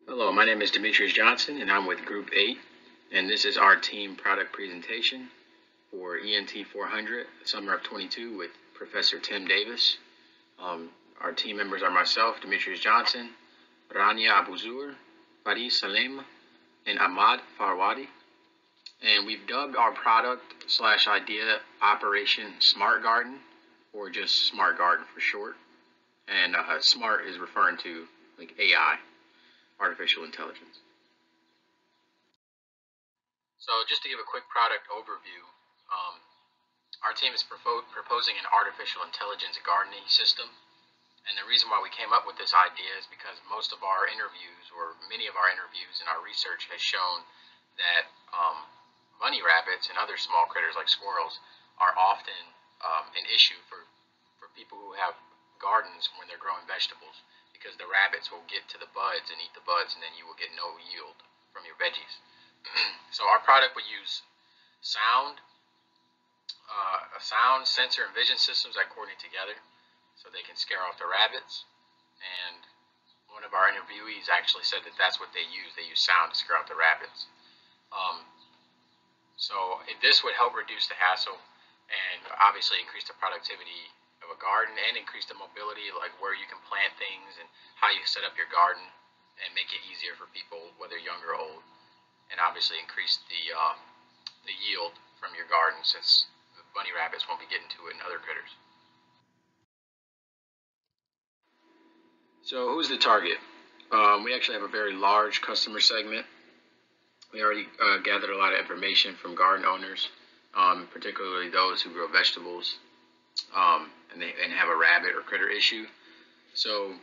Hello, my name is Demetrius Johnson, and I'm with Group 8, and this is our team product presentation for ENT-400, Summer of 22, with Professor Tim Davis. Our team members are myself, Demetrius Johnson, Rania Abouzour, Faris Salameh, and Ahmad Farawati. And we've dubbed our product / idea Operation Smart Garden, or just Smart Garden for short. And smart is referring to like AI. Artificial intelligence. So just to give a quick product overview, our team is proposing an artificial intelligence gardening system. And the reason why we came up with this idea is because most of our interviews, or many of our interviews in our research, has shown that bunny rabbits and other small critters like squirrels are often an issue for people who have gardens when they're growing vegetables, because the rabbits will get to the buds and eat the buds, and then you will get no yield from your veggies. So our product would use sound, sensor, and vision systems that coordinate together so they can scare off the rabbits. And one of our interviewees actually said that that's what they use. They use sound to scare off the rabbits. So this would help reduce the hassle and obviously increase the productivity of a garden and increase the mobility, like where you can plant things and how you set up your garden, and make it easier for people, whether young or old, and obviously increase the yield from your garden, since the bunny rabbits won't be getting to it and other critters. So who's the target? We actually have a very large customer segment. We already gathered a lot of information from garden owners, particularly those who grow vegetables, and have a rabbit or critter issue. So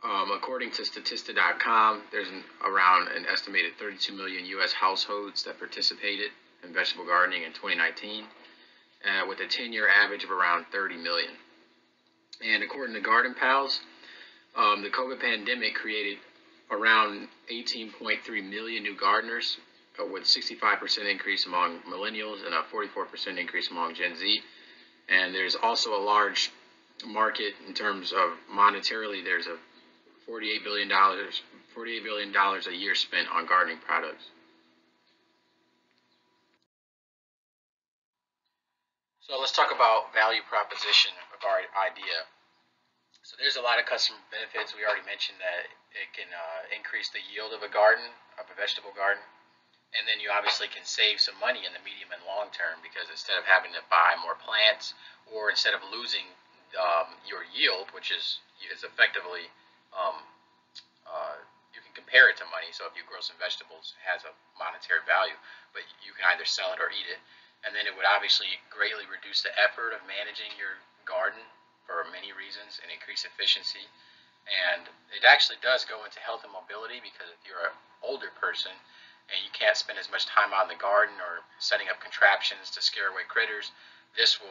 according to Statista.com, there's around an estimated 32 million U.S. households that participated in vegetable gardening in 2019, with a 10-year average of around 30 million. And according to Garden Pals, the COVID pandemic created around 18.3 million new gardeners, with 65% increase among millennials and a 44% increase among Gen Z. And there's also a large market in terms of monetarily. There's a $48 billion a year spent on gardening products. So let's talk about value proposition of our idea. So there's a lot of customer benefits. We already mentioned that it can increase the yield of a garden, of a vegetable garden. And then you obviously can save some money in the medium and long term, because instead of having to buy more plants, or instead of losing your yield, which is effectively, you can compare it to money. So if you grow some vegetables, it has a monetary value, but you can either sell it or eat it. And then it would obviously greatly reduce the effort of managing your garden for many reasons, and increase efficiency. And it actually does go into health and mobility, because if you're an older person and you can't spend as much time out in the garden or setting up contraptions to scare away critters, this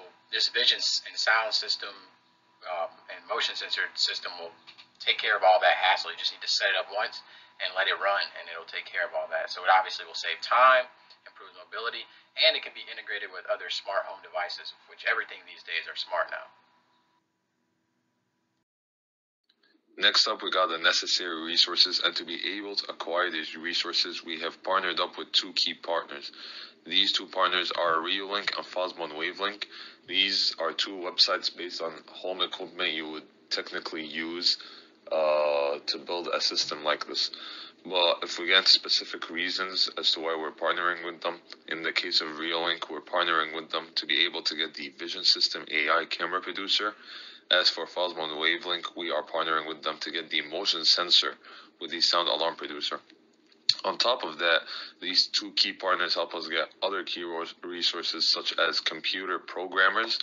vision and sound system and motion sensor system will take care of all that hassle. You just need to set it up once and let it run, and it'll take care of all that. So it obviously will save time, improve mobility, and it can be integrated with other smart home devices, which everything these days are smart now. Next up, we got the necessary resources, and to be able to acquire these resources, we have partnered up with two key partners. These two partners are Reolink and Fosmon Wavelink. These are two websites based on home equipment you would technically use to build a system like this. But if we get into specific reasons as to why we're partnering with them, in the case of Reolink, we're partnering with them to be able to get the Vision System AI camera producer. As for Fosmon Wavelink, we are partnering with them to get the motion sensor with the sound alarm producer. On top of that, these two key partners help us get other key resources, such as computer programmers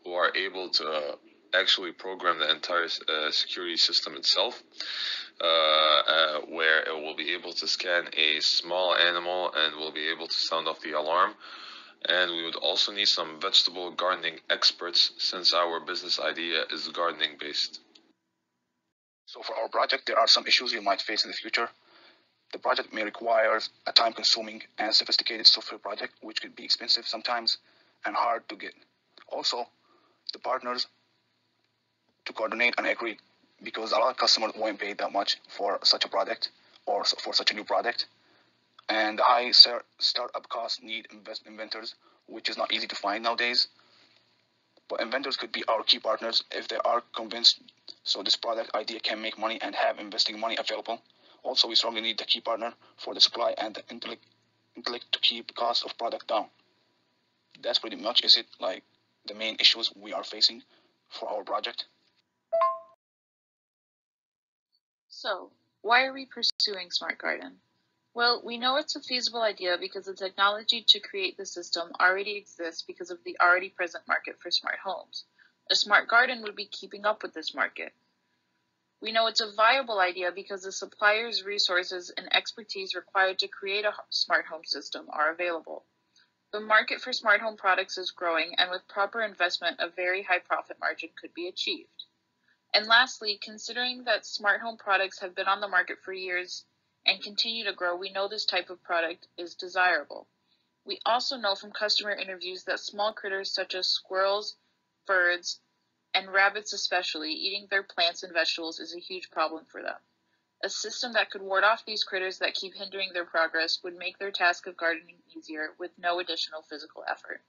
who are able to actually program the entire security system itself, where it will be able to scan a small animal and will be able to sound off the alarm. And we would also need some vegetable gardening experts, since our business idea is gardening based. So for our project, there are some issues you might face in the future. The project may require a time-consuming and sophisticated software project, which could be expensive sometimes and hard to get. Also, the partners to coordinate and agree, because a lot of customers won't pay that much for such a product. or for such a new product. And the high startup costs need inventors, which is not easy to find nowadays. But inventors could be our key partners if they are convinced so this product idea can make money and have investing money available. Also, we strongly need the key partner for the supply and the intellect to keep cost of product down. That's pretty much is it, like the main issues we are facing for our project. So, why are we pursuing Smart Garden? Well, we know it's a feasible idea because the technology to create the system already exists because of the already present market for smart homes. A smart garden would be keeping up with this market. We know it's a viable idea because the suppliers, resources, and expertise required to create a smart home system are available. The market for smart home products is growing, and with proper investment, a very high profit margin could be achieved. And lastly, considering that smart home products have been on the market for years and continue to grow, we know this type of product is desirable. We also know from customer interviews that small critters such as squirrels, birds, and rabbits especially, eating their plants and vegetables is a huge problem for them. A system that could ward off these critters that keep hindering their progress would make their task of gardening easier with no additional physical effort.